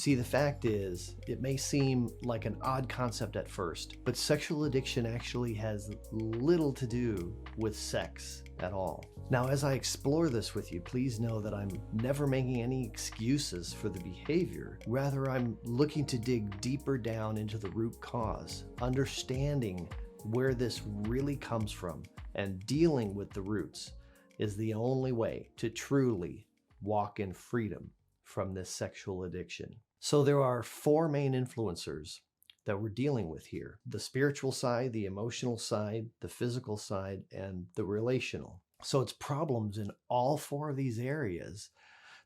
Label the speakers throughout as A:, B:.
A: See, the fact is, it may seem like an odd concept at first, but sexual addiction actually has little to do with sex at all. Now, as I explore this with you, please know that I'm never making any excuses for the behavior. Rather, I'm looking to dig deeper down into the root cause, understanding where this really comes from, and dealing with the roots is the only way to truly walk in freedom from this sexual addiction. So there are four main influencers that we're dealing with here: the spiritual side, the emotional side, the physical side, and the relational. So it's problems in all four of these areas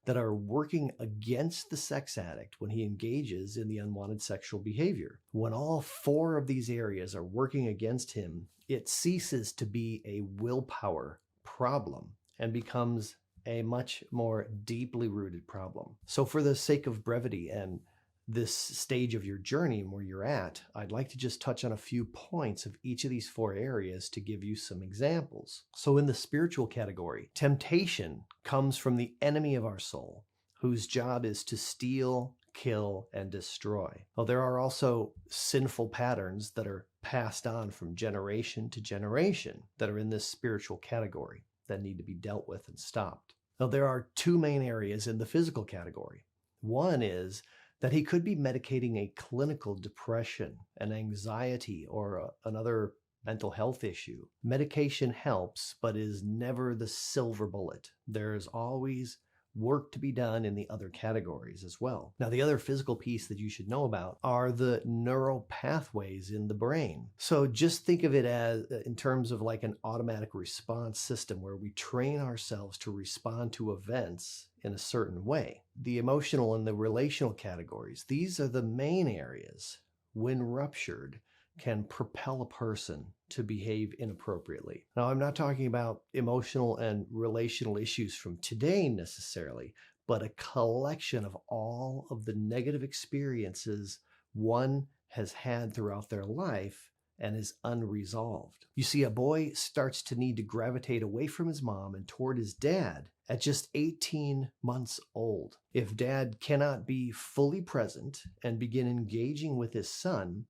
A: that are working against the sex addict when he engages in the unwanted sexual behavior. When all four of these areas are working against him, it ceases to be a willpower problem and becomes a much more deeply rooted problem. So for the sake of brevity and this stage of your journey and where you're at, I'd like to just touch on a few points of each of these four areas to give you some examples. So in the spiritual category, temptation comes from the enemy of our soul, whose job is to steal, kill, and destroy. Well, there are also sinful patterns that are passed on from generation to generation that are in this spiritual category that need to be dealt with and stopped. Now, there are two main areas in the physical category. One is that he could be medicating a clinical depression, an anxiety, or another mental health issue. Medication helps, but is never the silver bullet. There's always work to be done in the other categories as well. Now, the other physical piece that you should know about are the neural pathways in the brain. So just think of it as in terms of like an automatic response system where we train ourselves to respond to events in a certain way. The emotional and the relational categories, these are the main areas, when ruptured, can propel a person to behave inappropriately. Now, I'm not talking about emotional and relational issues from today necessarily, but a collection of all of the negative experiences one has had throughout their life and is unresolved. You see, a boy starts to need to gravitate away from his mom and toward his dad at just 18 months old. If dad cannot be fully present and begin engaging with his son,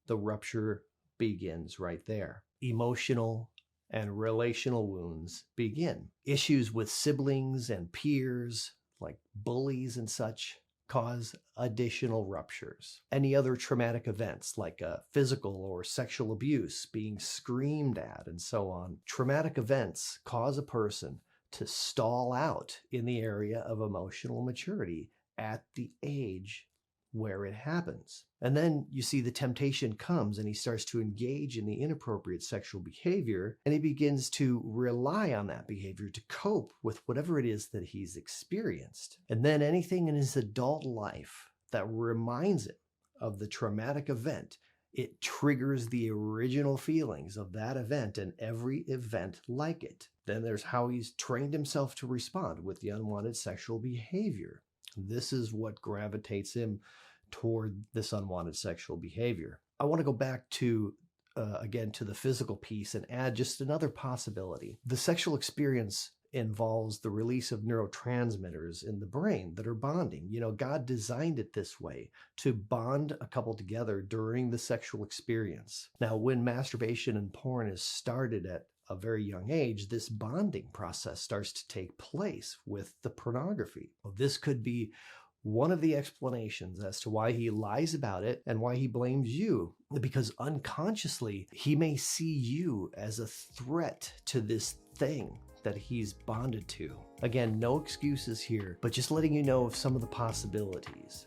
A: the rupture begins right there. Emotional and relational wounds begin. Issues with siblings and peers, like bullies and such, cause additional ruptures. Any other traumatic events like physical or sexual abuse, being screamed at, and so on. Traumatic events cause a person to stall out in the area of emotional maturity at the age where it happens. And then you see the temptation comes and he starts to engage in the inappropriate sexual behavior, and he begins to rely on that behavior to cope with whatever it is that he's experienced. And then anything in his adult life that reminds him of the traumatic event, it triggers the original feelings of that event and every event like it. Then there's how he's trained himself to respond with the unwanted sexual behavior. This is what gravitates him toward this unwanted sexual behavior. I want to go back to, again, to the physical piece and add just another possibility. The sexual experience involves the release of neurotransmitters in the brain that are bonding. You know, God designed it this way, to bond a couple together during the sexual experience. Now, when masturbation and porn is started at a very young age, this bonding process starts to take place with the pornography. This could be one of the explanations as to why he lies about it and why he blames you, because unconsciously he may see you as a threat to this thing that he's bonded to. Again, no excuses here, but just letting you know of some of the possibilities.